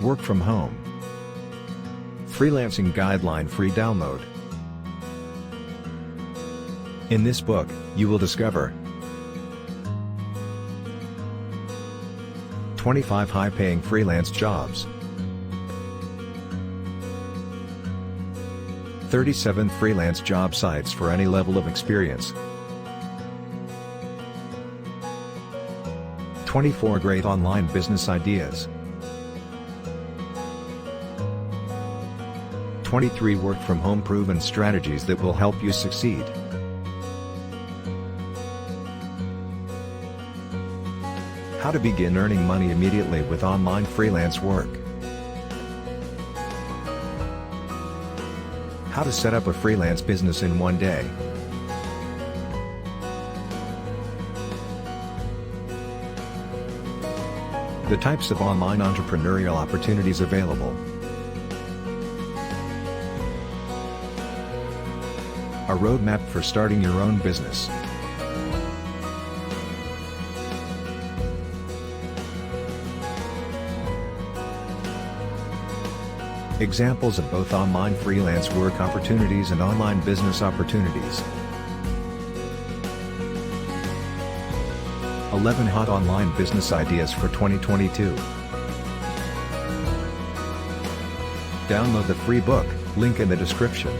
Work from home. Freelancing Guideline free download. In this book, you will discover 25 high-paying freelance jobs, 37 freelance job sites for any level of experience, 24 great online business ideas, 23 work-from-home proven strategies that will help you succeed. How to begin earning money immediately with online freelance work. How to set up a freelance business in one day. The types of online entrepreneurial opportunities available. A roadmap for starting your own business. Examples of both online freelance work opportunities and online business opportunities. 11 hot online business ideas for 2022. Download the free book, link in the description.